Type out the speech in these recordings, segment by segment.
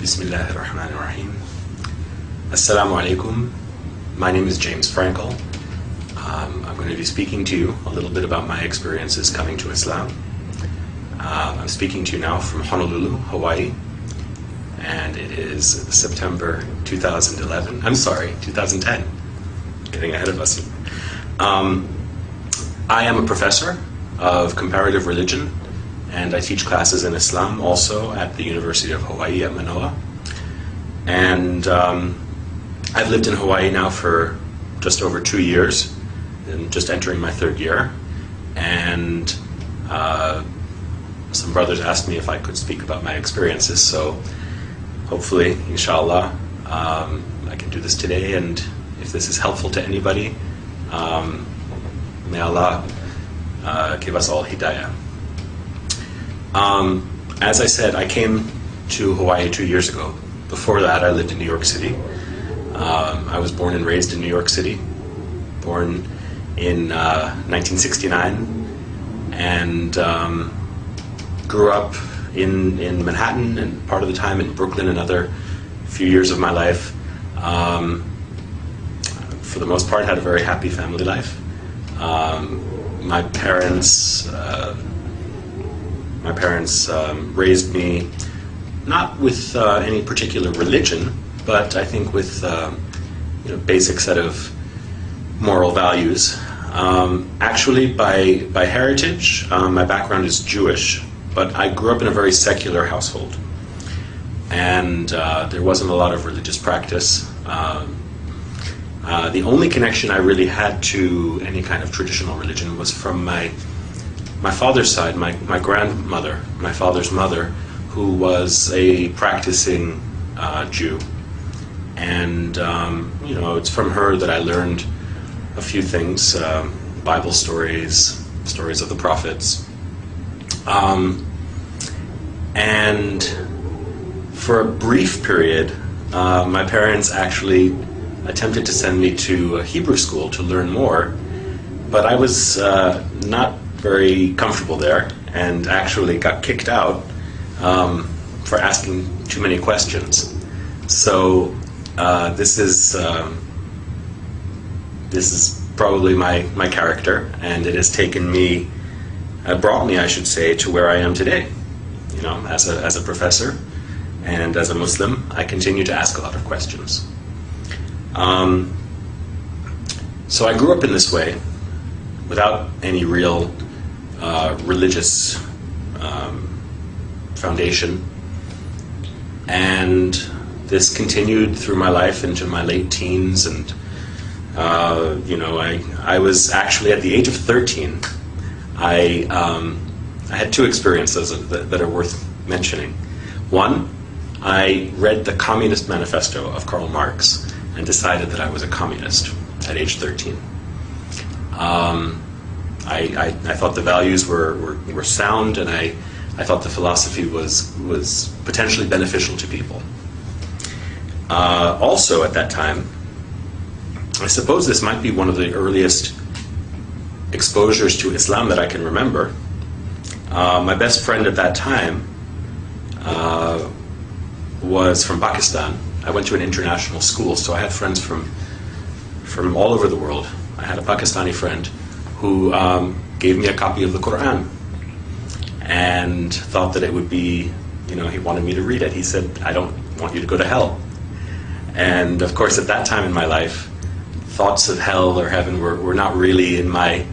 Bismillahir Rahmanir Rahim. Assalamu alaikum. My name is James Frankel. I'm going to be speaking to you a little bit about my experiences coming to Islam. I'm speaking to you now from Honolulu, Hawaii, and it is September 2011. I'm sorry, 2010. Getting ahead of us. I am a professor of comparative religion, and I teach classes in Islam also at the University of Hawaii at Manoa. And I've lived in Hawaii now for just over 2 years, and just entering my 3rd year. And some brothers asked me if I could speak about my experiences, so hopefully, inshallah, I can do this today, and if this is helpful to anybody, may Allah give us all hidayah. As I said, I came to Hawaii 2 years ago. Before that, I lived in New York City. I was born and raised in New York City, born in 1969, and grew up in Manhattan, and part of the time in Brooklyn, another few years of my life. For the most part, had a very happy family life. My parents raised me not with any particular religion, but I think with basic set of moral values. Actually, by heritage, my background is Jewish, but I grew up in a very secular household, and there wasn't a lot of religious practice. The only connection I really had to any kind of traditional religion was from my father's side, my grandmother, my father's mother, who was a practicing Jew. And, it's from her that I learned a few things, Bible stories, stories of the prophets. And for a brief period, my parents actually attempted to send me to a Hebrew school to learn more, but I was not very comfortable there, and actually got kicked out for asking too many questions. So this is probably my character, and it has brought me, I should say, to where I am today. As a professor and as a Muslim, I continue to ask a lot of questions. So I grew up in this way, without any real religious foundation, and this continued through my life into my late teens, and I was actually at the age of 13. I had 2 experiences that are worth mentioning. One, I read the Communist Manifesto of Karl Marx and decided that I was a communist at age 13. I thought the values were sound, and I thought the philosophy was potentially beneficial to people. Also at that time, I suppose this might be one of the earliest exposures to Islam that I can remember. My best friend at that time was from Pakistan. I went to an international school, so I had friends from all over the world. I had a Pakistani friend who gave me a copy of the Quran and thought that it would be, he wanted me to read it. He said, "I don't want you to go to hell." And of course, at that time in my life, thoughts of hell or heaven were not really in my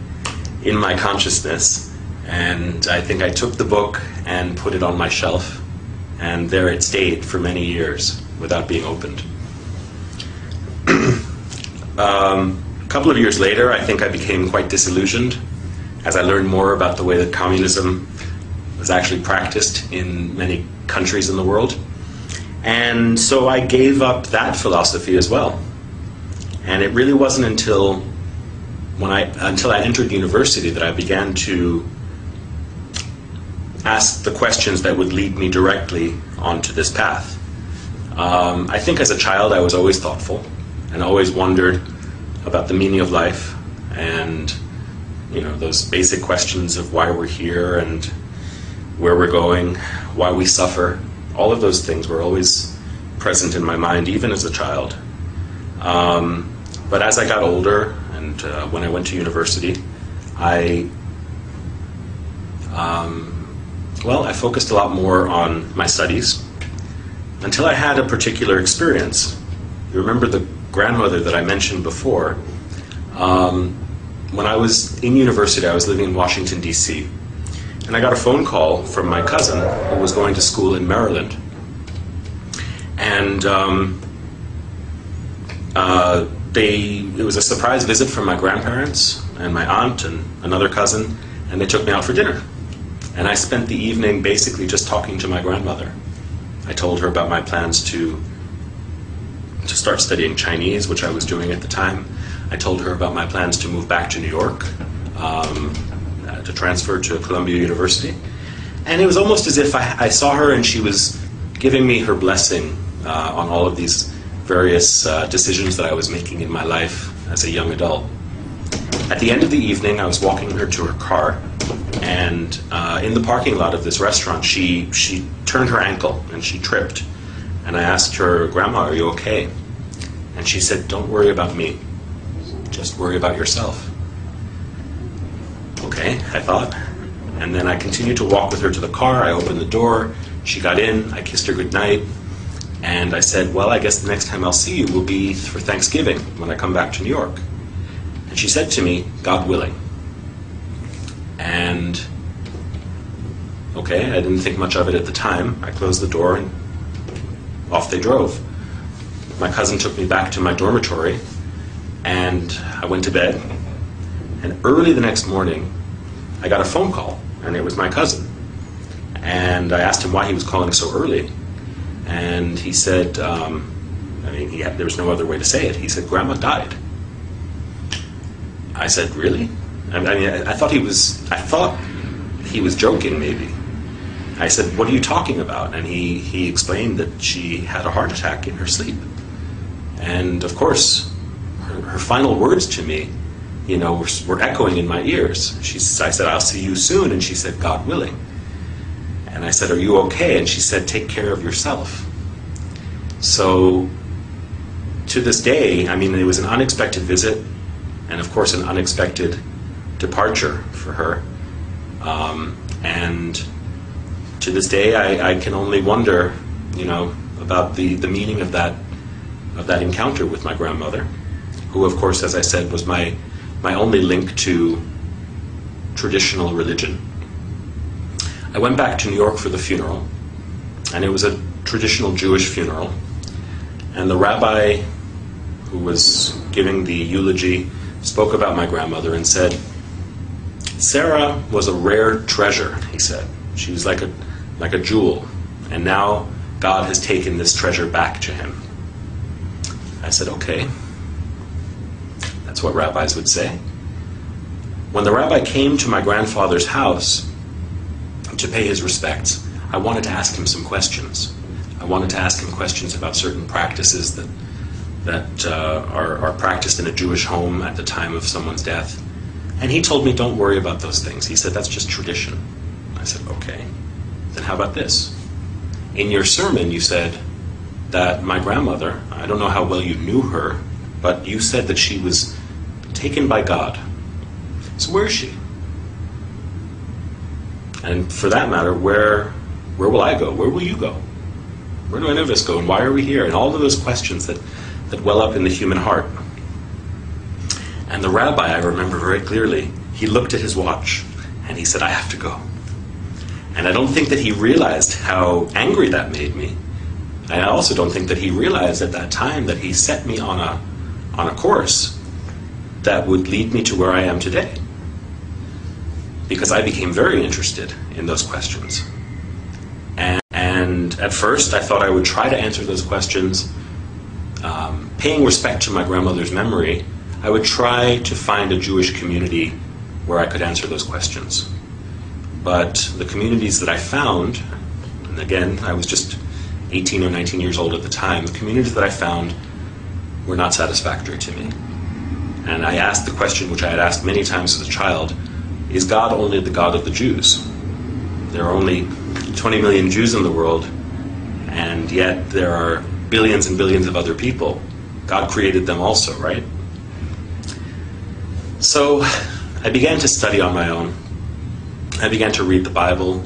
consciousness. And I think I took the book and put it on my shelf, and there it stayed for many years without being opened. A couple of years later, I think I became quite disillusioned as I learned more about the way that communism was actually practiced in many countries in the world. And so I gave up that philosophy as well. And it really wasn't until I entered university that I began to ask the questions that would lead me directly onto this path. I think as a child I was always thoughtful and always wondered about the meaning of life, and those basic questions of why we're here and where we're going, why we suffer. All of those things were always present in my mind even as a child. But as I got older and when I went to university, I focused a lot more on my studies until I had a particular experience. You remember the grandmother that I mentioned before? When I was in university, I was living in Washington, D.C., and I got a phone call from my cousin who was going to school in Maryland. And it was a surprise visit from my grandparents and my aunt and another cousin, and they took me out for dinner. And I spent the evening basically just talking to my grandmother. I told her about my plans to start studying Chinese, which I was doing at the time. I told her about my plans to move back to New York, to transfer to Columbia University. And it was almost as if I saw her and she was giving me her blessing on all of these various decisions that I was making in my life as a young adult. At the end of the evening, I was walking her to her car, and in the parking lot of this restaurant, she turned her ankle and she tripped. And I asked her, "Grandma, are you okay?" And she said, "Don't worry about me. Just worry about yourself." Okay, I thought. And then I continued to walk with her to the car. I opened the door. She got in. I kissed her goodnight. And I said, "Well, I guess the next time I'll see you will be for Thanksgiving when I come back to New York." And she said to me, "God willing." And okay, I didn't think much of it at the time. I closed the door and off they drove. My cousin took me back to my dormitory, and I went to bed. And early the next morning, I got a phone call, and it was my cousin. And I asked him why he was calling so early. And he said, there was no other way to say it. He said, "Grandma died." I said, "Really?" I thought he was joking, maybe. I said, "What are you talking about?" And he explained that she had a heart attack in her sleep. And of course, her final words to me, were echoing in my ears. I said, "I'll see you soon." And she said, "God willing." And I said, "Are you okay?" And she said, "Take care of yourself." So to this day, it was an unexpected visit, and of course an unexpected departure for her. And to this day, I can only wonder, about the meaning of that encounter with my grandmother, who, of course, as I said, was my only link to traditional religion. I went back to New York for the funeral, and it was a traditional Jewish funeral. And the rabbi who was giving the eulogy spoke about my grandmother and said, "Sarah was a rare treasure," he said. "She was like a jewel, and now God has taken this treasure back to him." I said, "Okay." That's what rabbis would say. When the rabbi came to my grandfather's house to pay his respects, I wanted to ask him some questions. I wanted to ask him questions about certain practices that are practiced in a Jewish home at the time of someone's death. And he told me, "Don't worry about those things." He said, "That's just tradition." I said, "Okay. Then how about this? In your sermon, you said that my grandmother, I don't know how well you knew her, but you said that she was taken by God. So where is she? And for that matter, where will I go? Where will you go? Where do any of us go? And why are we here?" And all of those questions that well up in the human heart. And the rabbi, I remember very clearly, he looked at his watch and he said, "I have to go." And I don't think that he realized how angry that made me. And I also don't think that he realized at that time that he set me on a course that would lead me to where I am today. Because I became very interested in those questions. And at first I thought I would try to answer those questions, paying respect to my grandmother's memory. I would try to find a Jewish community where I could answer those questions. But the communities that I found, and again, I was just 18 or 19 years old at the time, the communities that I found were not satisfactory to me. And I asked the question, which I had asked many times as a child, is God only the God of the Jews? There are only 20 million Jews in the world, and yet there are billions and billions of other people. God created them also, right? So I began to study on my own. I began to read the Bible.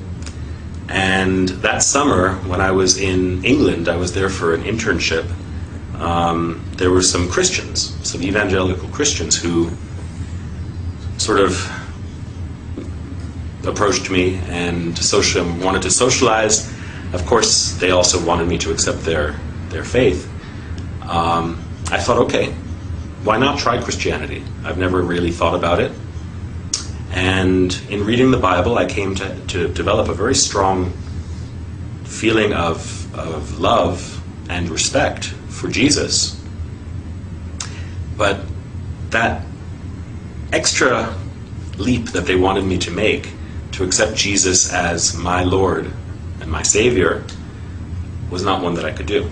And that summer, when I was in England, I was there for an internship. There were some Christians, some evangelical Christians, who sort of approached me and wanted to socialize. Of course, they also wanted me to accept their faith. I thought, okay, why not try Christianity? I've never really thought about it. And in reading the Bible, I came to develop a very strong feeling of love and respect for Jesus. But that extra leap that they wanted me to make to accept Jesus as my Lord and my Savior was not one that I could do.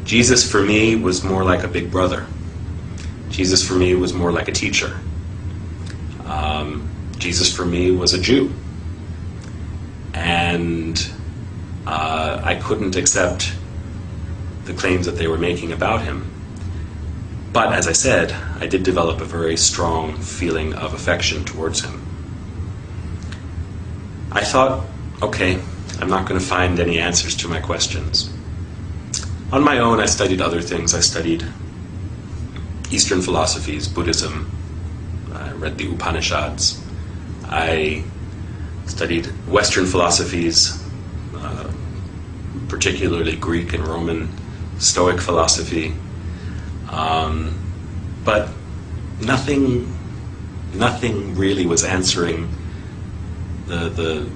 Jesus for me was more like a big brother. Jesus for me was more like a teacher. Jesus for me was a Jew. And I couldn't accept the claims that they were making about him. But as I said, I did develop a very strong feeling of affection towards him. I thought, okay, I'm not going to find any answers to my questions. On my own, I studied other things. I studied Eastern philosophies, Buddhism. I read the Upanishads. I studied Western philosophies, particularly Greek and Roman Stoic philosophy. But nothing really was answering the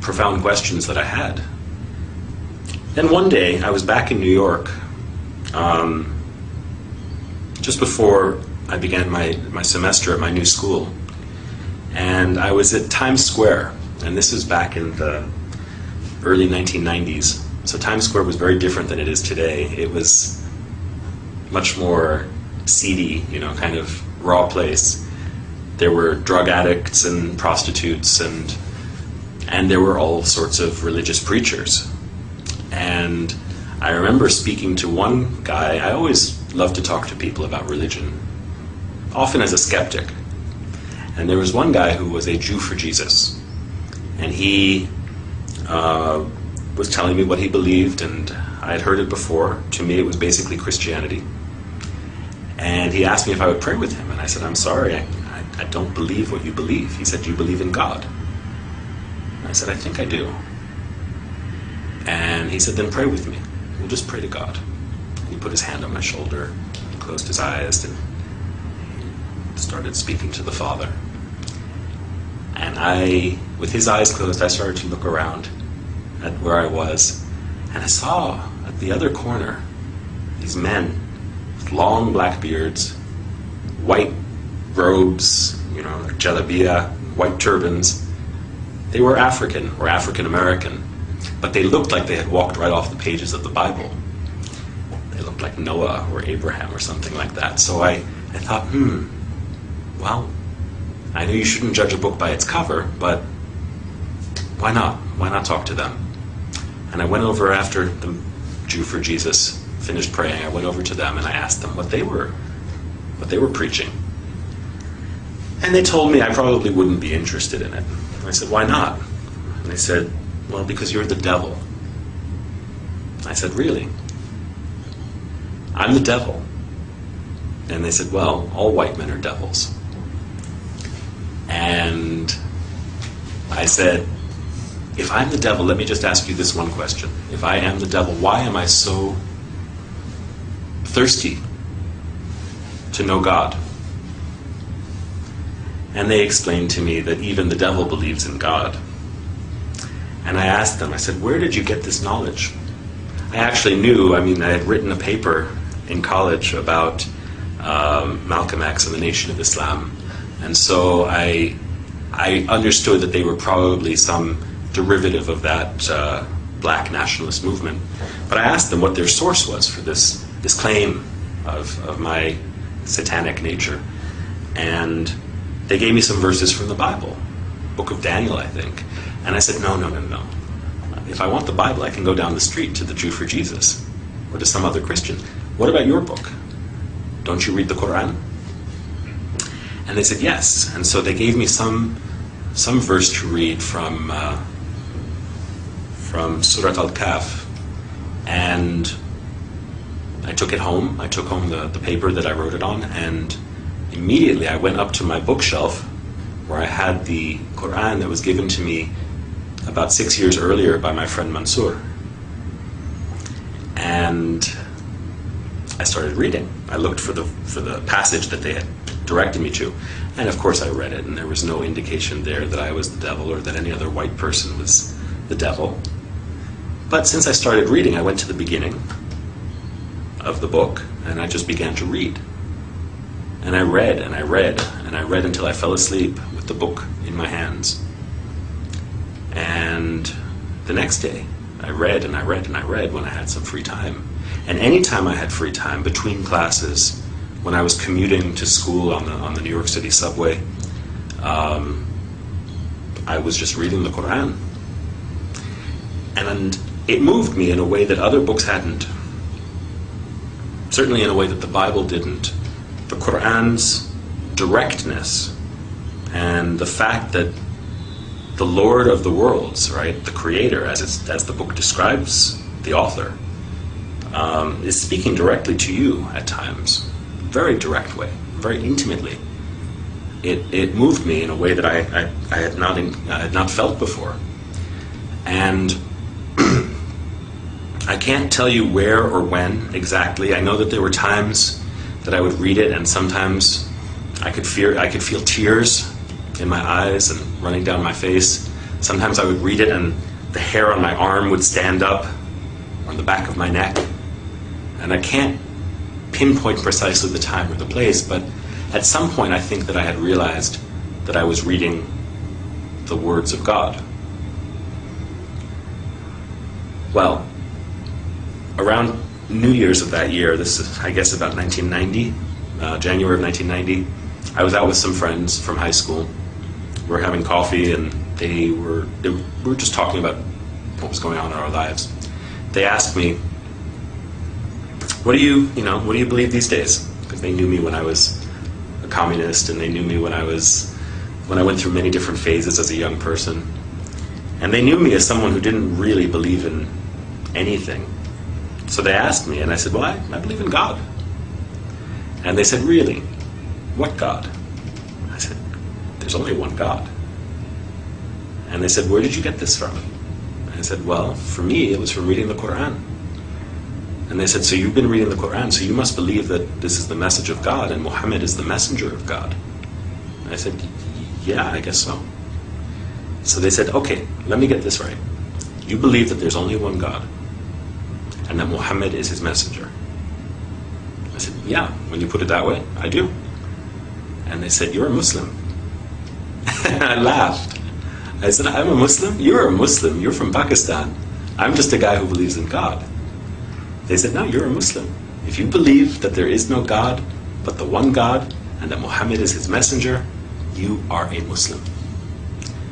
profound questions that I had. Then one day, I was back in New York, just before I began my semester at my new school. And I was at Times Square, and this was back in the early 1990s. So Times Square was very different than it is today. It was much more seedy, kind of raw place. There were drug addicts and prostitutes, and there were all sorts of religious preachers. And I remember speaking to one guy. I always love to talk to people about religion, often as a skeptic. And there was one guy who was a Jew for Jesus. And he was telling me what he believed, and I had heard it before. To me, it was basically Christianity. And he asked me if I would pray with him. And I said, I'm sorry, I don't believe what you believe. He said, do you believe in God? And I said, I think I do. And he said, then pray with me. We'll just pray to God. And he put his hand on my shoulder, closed his eyes, and started speaking to the Father. And with his eyes closed, I started to look around at where I was. And I saw at the other corner these men with long black beards, white robes, jalabiya, white turbans. They were African or African American, but they looked like they had walked right off the pages of the Bible. They looked like Noah or Abraham or something like that. So I thought, well, I know you shouldn't judge a book by its cover, but why not? Why not talk to them? And I went over after the Jew for Jesus finished praying. I went over to them and I asked them what they were preaching. And they told me I probably wouldn't be interested in it. And I said, why not? And they said, well, because you're the devil. I said, really? I'm the devil. And they said, well, all white men are devils. And I said, if I'm the devil, let me just ask you this one question. If I am the devil, why am I so thirsty to know God? And they explained to me that even the devil believes in God. And I asked them, I said, where did you get this knowledge? I actually knew, I had written a paper in college about Malcolm X and the Nation of Islam. And so I understood that they were probably some derivative of that black nationalist movement. But I asked them what their source was for this claim of my satanic nature. And they gave me some verses from the Bible, Book of Daniel, I think. And I said, no. If I want the Bible, I can go down the street to the Jew for Jesus. or to some other Christian, what about your book? Don't you read the Quran? And they said yes. And so they gave me some verse to read from Surat Al-Kahf. And I took it home. I took home the paper that I wrote it on, and immediately I went up to my bookshelf where I had the Quran that was given to me about 6 years earlier by my friend Mansour. And I started reading. I looked for the passage that they had directed me to, and of course I read it, and there was no indication there that I was the devil or that any other white person was the devil. But since I started reading, I went to the beginning of the book, and I just began to read. And I read, and I read, and I read until I fell asleep with the book in my hands. And the next day, I read, and I read, and I read when I had some free time. And any time I had free time, between classes, when I was commuting to school on the New York City subway, I was just reading the Quran. And it moved me in a way that other books hadn't. Certainly in a way that the Bible didn't. The Quran's directness and the fact that the Lord of the worlds, right, the Creator, as the book describes the author, is speaking directly to you at times, very direct way, very intimately. It moved me in a way that I had not felt before, and I can't tell you where or when exactly. I know that there were times that I would read it, and sometimes I could feel tears in my eyes and running down my face. Sometimes I would read it and the hair on my arm would stand up on the back of my neck. And I can't pinpoint precisely the time or the place, but at some point I think that I had realized that I was reading the words of God. Well, around New Year's of that year, this is, I guess, about 1990, January of 1990, I was out with some friends from high school. We were having coffee, and we were just talking about what was going on in our lives. They asked me, what do you believe these days? Because they knew me when I was a communist, and they knew me when I went through many different phases as a young person. And they knew me as someone who didn't really believe in anything. So they asked me, and I said, well, I believe in God. And they said, really? What God? I said, there's only one God. And they said, where did you get this from? I said, well, for me, it was from reading the Quran. And they said, so you've been reading the Quran, so you must believe that this is the message of God and Muhammad is the messenger of God. And I said, yeah, I guess so. So they said, okay, let me get this right. You believe that there's only one God and that Muhammad is his messenger. I said, yeah, when you put it that way, I do. And they said, you're a Muslim. And I laughed. I said, I'm a Muslim? You're a Muslim. You're from Pakistan. I'm just a guy who believes in God. They said, no, you're a Muslim. If you believe that there is no God but the one God and that Muhammad is his messenger, you are a Muslim.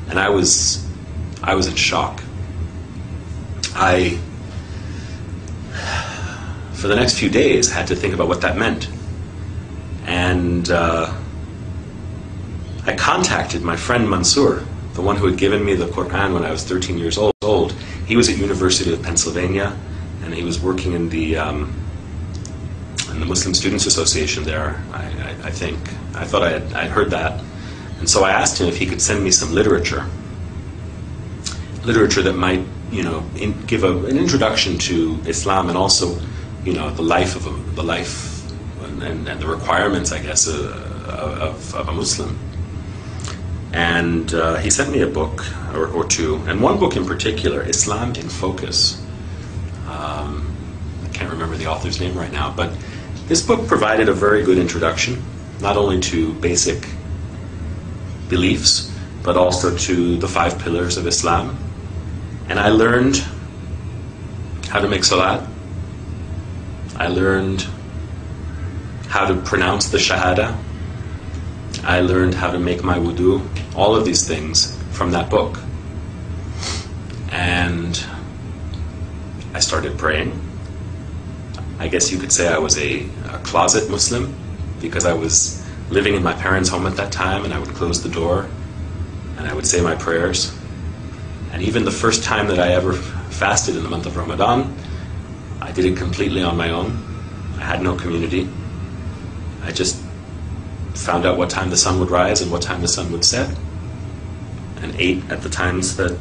And I was in shock. For the next few days, had to think about what that meant. And I contacted my friend Mansour, the one who had given me the Quran when I was 13 years old. He was at University of Pennsylvania, and he was working in the Muslim Students Association there, I think. I thought I'd heard that. And so I asked him if he could send me some literature that might, give an introduction to Islam, and also, the life and the requirements, I guess, of a Muslim. And he sent me a book or two, and one book in particular, Islam in Focus. I can't remember the author's name right now, but this book provided a very good introduction, not only to basic beliefs, but also to the 5 pillars of Islam. And I learned how to make salat. I learned how to pronounce the Shahada. I learned how to make my wudu. All of these things from that book. And I started praying. I guess you could say I was a closet Muslim, because I was living in my parents' home at that time, and I would close the door and I would say my prayers. And even the first time that I ever fasted in the month of Ramadan, I did it completely on my own. I had no community. I just found out what time the sun would rise and what time the sun would set, and ate at the times that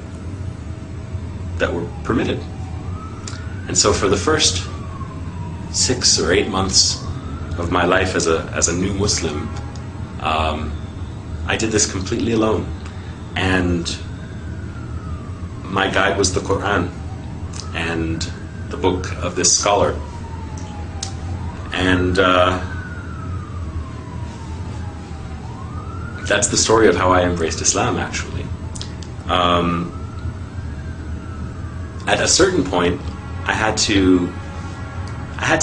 were permitted. And so for the first 6 or 8 months of my life as a new Muslim, I did this completely alone. And my guide was the Quran and the book of this scholar. And that's the story of how I embraced Islam, actually. At a certain point, I had to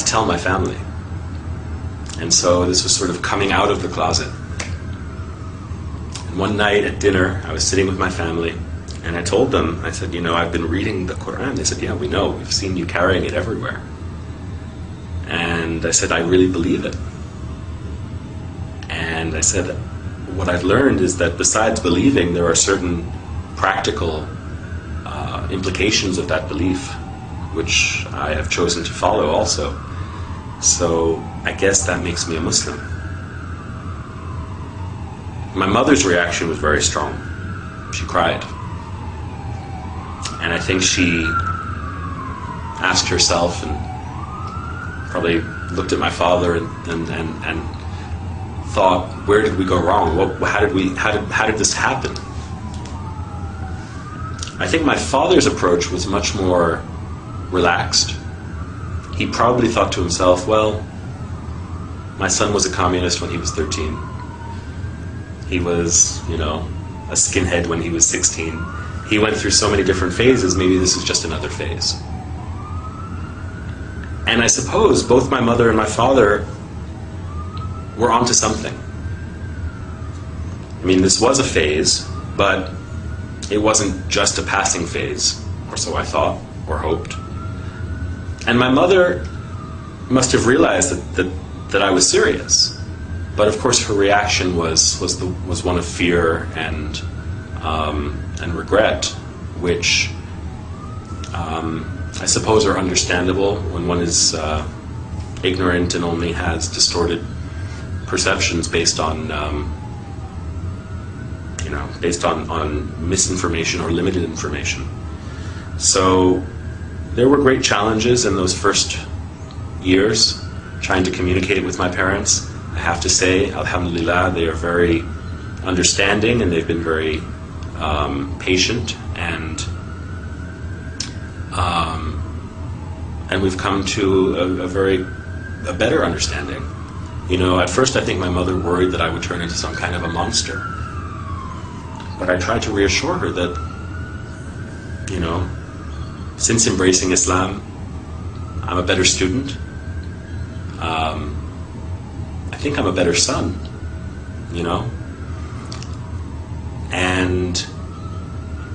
tell my family. And so this was sort of coming out of the closet. And one night at dinner, I was sitting with my family, and I told them, I said, I've been reading the Quran. They said, yeah, we know. We've seen you carrying it everywhere. And I said, I really believe it. And I said, what I've learned is that besides believing, there are certain practical implications of that belief, which I have chosen to follow also. So I guess that makes me a Muslim. My mother's reaction was very strong. She cried. And I think she asked herself, and probably looked at my father and thought, where did we go wrong? How did this happen? I think my father's approach was much more relaxed. He probably thought to himself, well, my son was a communist when he was 13. He was, a skinhead when he was 16. He went through so many different phases, maybe this is just another phase. And I suppose both my mother and my father were onto something. I mean, this was a phase, but it wasn't just a passing phase, or so I thought, or hoped. And my mother must have realized that I was serious. But of course her reaction was one of fear and regret, which I suppose are understandable when one is ignorant and only has distorted perceptions based on misinformation or limited information. So there were great challenges in those first years trying to communicate with my parents. I have to say, alhamdulillah, they are very understanding, and they've been very patient, and we've come to a better understanding. At first I think my mother worried that I would turn into some kind of a monster. But I tried to reassure her that, since embracing Islam, I'm a better student. I think I'm a better son, And,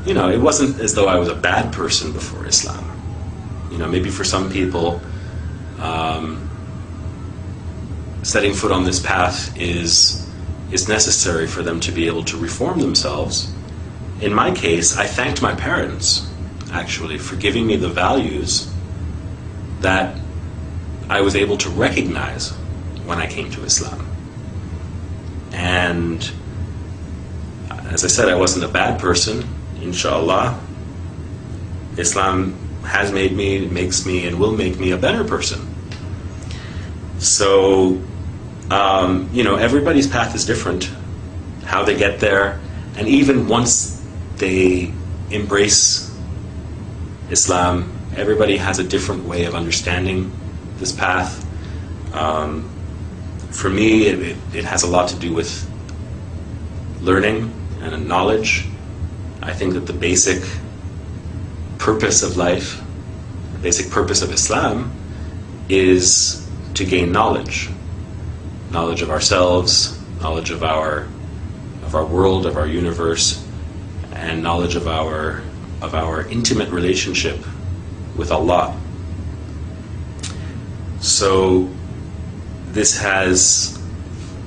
it wasn't as though I was a bad person before Islam. Maybe for some people, setting foot on this path is necessary for them to be able to reform themselves. In my case, I thanked my parents, actually, for giving me the values that I was able to recognize when I came to Islam. And as I said, I wasn't a bad person, inshallah. Islam has made me, makes me, and will make me a better person. So, everybody's path is different, how they get there, and even once they embrace Islam, everybody has a different way of understanding this path. For me, it has a lot to do with learning and knowledge. I think that the basic purpose of life, the basic purpose of Islam, is to gain knowledge. Knowledge of ourselves, knowledge of our world, of our universe, and knowledge of our intimate relationship with Allah. So this has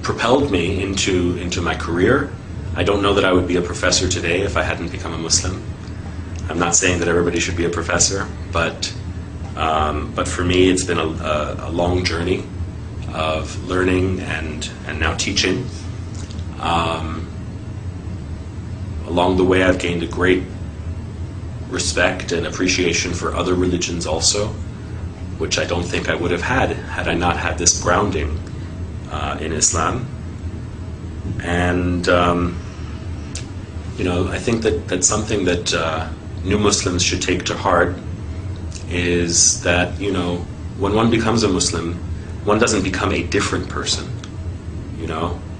propelled me into my career. I don't know that I would be a professor today if I hadn't become a Muslim. I'm not saying that everybody should be a professor, but for me it's been a long journey of learning and now teaching. Along the way I've gained a great respect and appreciation for other religions also, which I don't think I would have had I not had this grounding in Islam. And I think that something that new Muslims should take to heart is that, when one becomes a Muslim, one doesn't become a different person.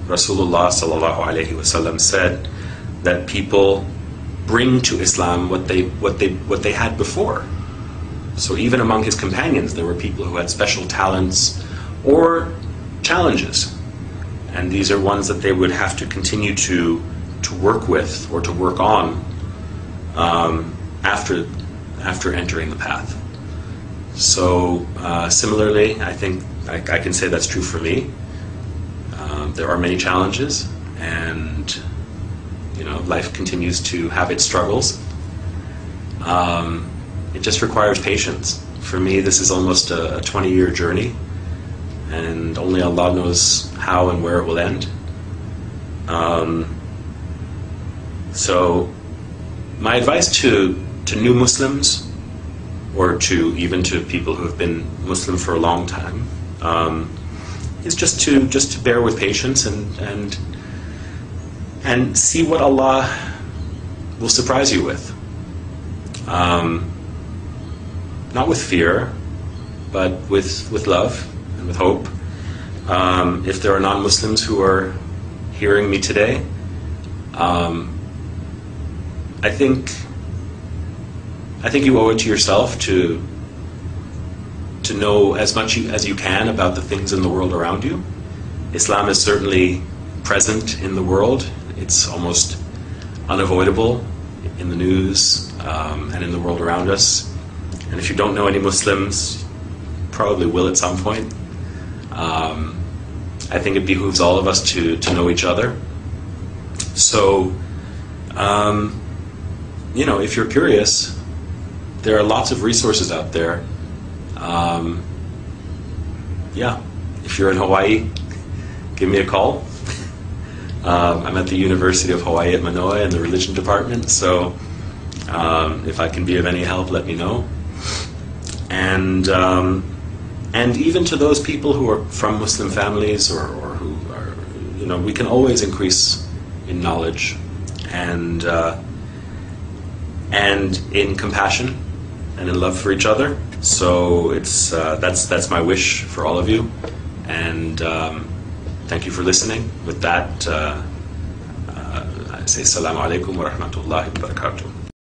Rasulullah sallallahu alaihi wasallam said that people bring to Islam what they had before. So even among his companions, there were people who had special talents or challenges, and these are ones that they would have to continue to work with or to work on after entering the path. So similarly, I think I can say that's true for me. There are many challenges, and life continues to have its struggles. It just requires patience. For me, this is almost a 20-year journey, and only Allah knows how and where it will end. So my advice to new Muslims, or even to people who have been Muslim for a long time, is just to bear with patience and see what Allah will surprise you with. Not with fear, but with love and with hope. If there are non-Muslims who are hearing me today, I think you owe it to yourself to know as much as you can about the things in the world around you. Islam is certainly present in the world. It's almost unavoidable in the news and in the world around us. And if you don't know any Muslims, probably will at some point. I think it behooves all of us to know each other. So, if you're curious, there are lots of resources out there. If you're in Hawaii, give me a call. I'm at the University of Hawaii at Manoa in the religion department, so if I can be of any help, let me know. And even to those people who are from Muslim families or who are, we can always increase in knowledge and in compassion and in love for each other. So that's my wish for all of you, and thank you for listening. With that, I say Assalamu alaikum wa rahmatullahi wa barakatuh.